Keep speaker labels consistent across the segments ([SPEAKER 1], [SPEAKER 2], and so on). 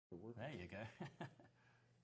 [SPEAKER 1] There you go.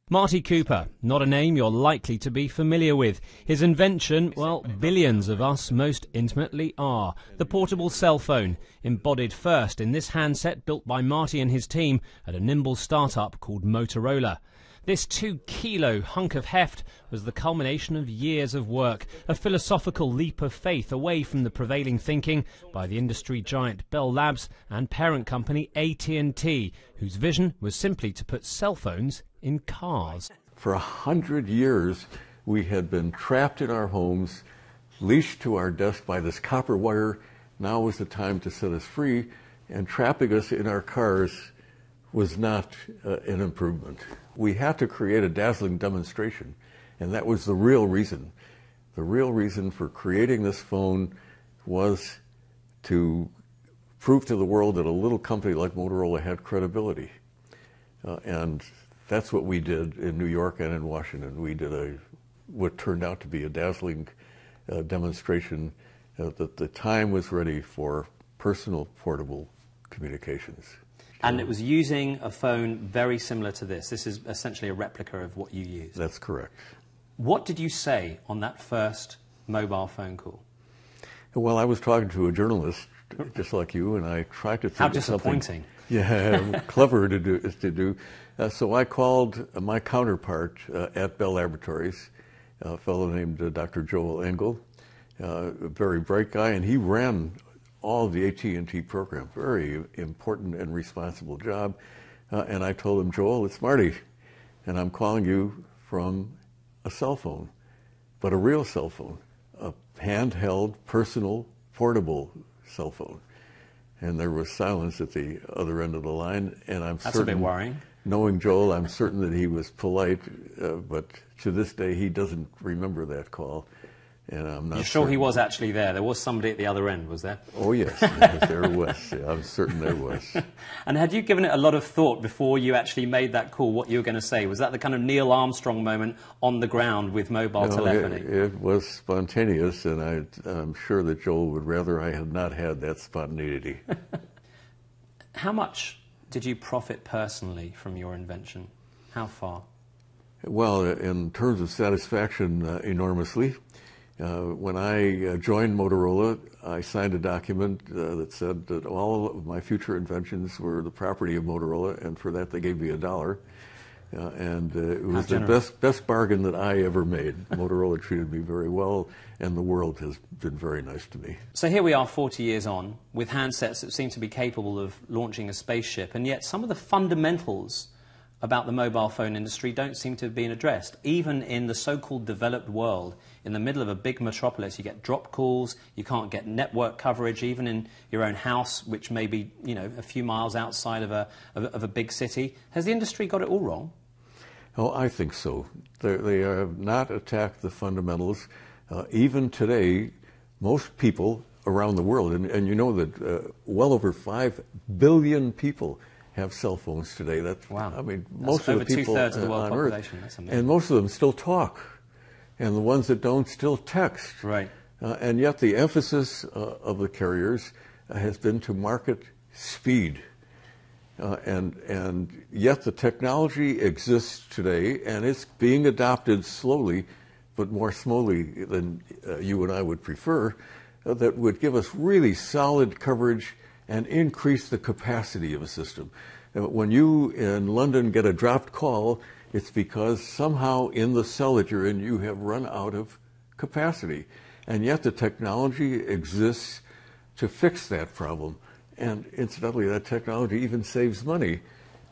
[SPEAKER 2] Marty Cooper, not a name you're likely to be familiar with. His invention, well, billions of us most intimately are. The portable cell phone, embodied first in this handset built by Marty and his team at a nimble startup called Motorola. This 2-kilo hunk of heft was the culmination of years of work, a philosophical leap of faith away from the prevailing thinking by the industry giant Bell Labs and parent company AT&T, whose vision was simply to put cell phones in cars.
[SPEAKER 3] For 100 years, we had been trapped in our homes, leashed to our desk by this copper wire. Now was the time to set us free, and trapping us in our cars was not an improvement. We had to create a dazzling demonstration, and that was the real reason. The real reason for creating this phone was to prove to the world that a little company like Motorola had credibility. And that's what we did in New York and in Washington. We did what turned out to be a dazzling demonstration that the time was ready for personal portable communications.
[SPEAKER 1] And it was using a phone very similar to this. This is essentially a replica of what you use.
[SPEAKER 3] That's correct.
[SPEAKER 1] What did you say on that first mobile phone call?
[SPEAKER 3] Well, I was talking to a journalist, just like you, and I tried to think of something.
[SPEAKER 1] How disappointing.
[SPEAKER 3] Yeah, clever to do. So I called my counterpart at Bell Laboratories, a fellow named Dr. Joel Engel, a very bright guy, and he ran all of the AT&T program. Very important and responsible job. And I told him, Joel, it's Marty, and I'm calling you from a cell phone, but a real cell phone, a handheld, personal, portable cell phone. And there was silence at the other end of the line, and I'm certain...
[SPEAKER 1] That's a bit worrying.
[SPEAKER 3] Knowing Joel, I'm certain that he was polite, but to this day he doesn't remember that call. And I'm not
[SPEAKER 1] You're sure he was actually there? There was somebody at the other end, was there?
[SPEAKER 3] Oh, yes, there was. Yeah, I'm certain there was.
[SPEAKER 1] And had you given it a lot of thought before you actually made that call, what you were going to say? Was that the kind of Neil Armstrong moment on the ground with mobile telephony?
[SPEAKER 3] It was spontaneous, and I'm sure that Joel would rather I had not had that spontaneity.
[SPEAKER 1] How much did you profit personally from your invention? How far?
[SPEAKER 3] Well, in terms of satisfaction, enormously. When I joined Motorola, I signed a document that said that all of my future inventions were the property of Motorola, and for that they gave me $1. And it was the best bargain that I ever made. Motorola treated me very well, and the world has been very nice to me.
[SPEAKER 1] So here we are 40 years on, with handsets that seem to be capable of launching a spaceship, and yet some of the fundamentals about the mobile phone industry don't seem to have been addressed. Even in the so-called developed world, in the middle of a big metropolis, you get drop calls, you can't get network coverage, even in your own house, which may be, you know, a few miles outside of a big city. Has the industry got it all wrong?
[SPEAKER 3] Oh, I think so. They have not attacked the fundamentals. Even today, most people around the world, and you know that well over 5 billion people have cell phones today.
[SPEAKER 1] Wow.
[SPEAKER 3] I mean, most of the people
[SPEAKER 1] over 2/3 of the world
[SPEAKER 3] on
[SPEAKER 1] population.
[SPEAKER 3] Earth,
[SPEAKER 1] That's amazing.
[SPEAKER 3] and most of them still talk, and the ones that don't still text.
[SPEAKER 1] Right.
[SPEAKER 3] And yet the emphasis of the carriers has been to market speed. And yet the technology exists today, and it's being adopted slowly, but more slowly than you and I would prefer, that would give us really solid coverage and increase the capacity of a system. When you in London get a dropped call, it's because somehow in the cell that you're in you have run out of capacity. And yet the technology exists to fix that problem. And incidentally, that technology even saves money.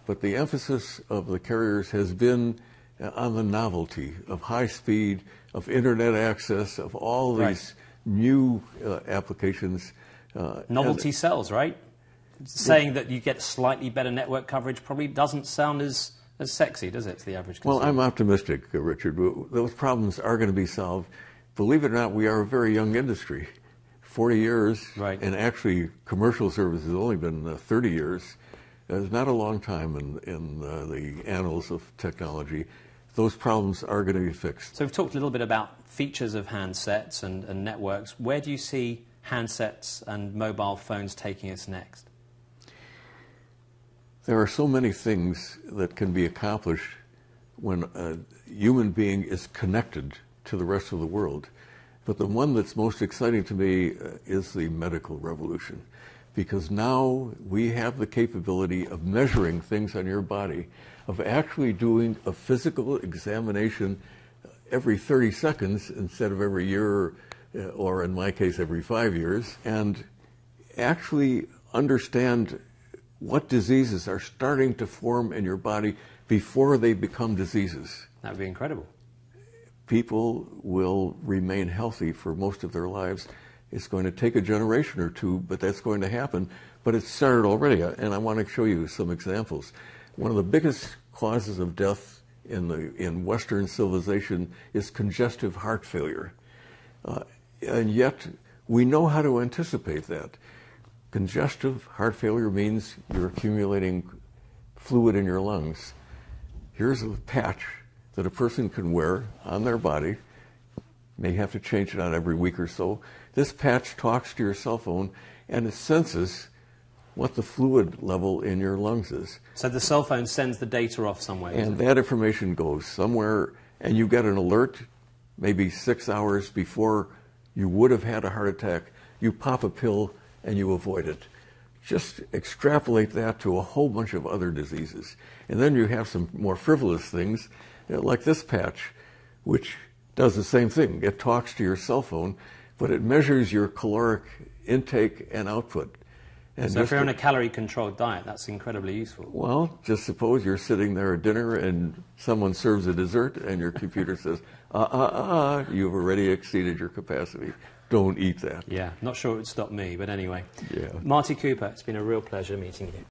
[SPEAKER 3] But the emphasis of the carriers has been on the novelty of high speed, of internet access, of all these new applications.
[SPEAKER 1] Novelty sells, right? Saying that you get slightly better network coverage probably doesn't sound as sexy, does it, to the average consumer?
[SPEAKER 3] Well, I'm optimistic, Richard. Those problems are going to be solved. Believe it or not, we are a very young industry. 40 years, and actually commercial service has only been 30 years. It's not a long time in the annals of technology. Those problems are going to be fixed.
[SPEAKER 1] So we've talked a little bit about features of handsets and networks. Where do you see handsets and mobile phones taking us next?
[SPEAKER 3] There are so many things that can be accomplished when a human being is connected to the rest of the world. But the one that's most exciting to me is the medical revolution, because now we have the capability of measuring things on your body, of actually doing a physical examination every 30 seconds instead of every year, or in my case, every 5 years, and actually understand what diseases are starting to form in your body before they become diseases.
[SPEAKER 1] That would be incredible.
[SPEAKER 3] People will remain healthy for most of their lives. It's going to take a generation or two, but that's going to happen. But it's started already, and I want to show you some examples. One of the biggest causes of death in Western civilization is congestive heart failure. And yet, we know how to anticipate that. Congestive heart failure means you're accumulating fluid in your lungs. Here's a patch that a person can wear on their body. May have to change it out every week or so. This patch talks to your cell phone and it senses what the fluid level in your lungs is.
[SPEAKER 1] So the cell phone sends the data off somewhere.
[SPEAKER 3] And that information goes somewhere, and you get an alert maybe 6 hours before you would have had a heart attack. You pop a pill and you avoid it. Just extrapolate that to a whole bunch of other diseases. And then you have some more frivolous things, like this patch, which does the same thing. It talks to your cell phone, but it measures your caloric intake and output. And
[SPEAKER 1] so if you're on a calorie-controlled diet, that's incredibly useful.
[SPEAKER 3] Well, just suppose you're sitting there at dinner and someone serves a dessert and your computer says, you've already exceeded your capacity. Don't eat that.
[SPEAKER 1] Yeah, not sure it would stop me, but anyway.
[SPEAKER 3] Yeah.
[SPEAKER 1] Marty Cooper, it's been a real pleasure meeting you.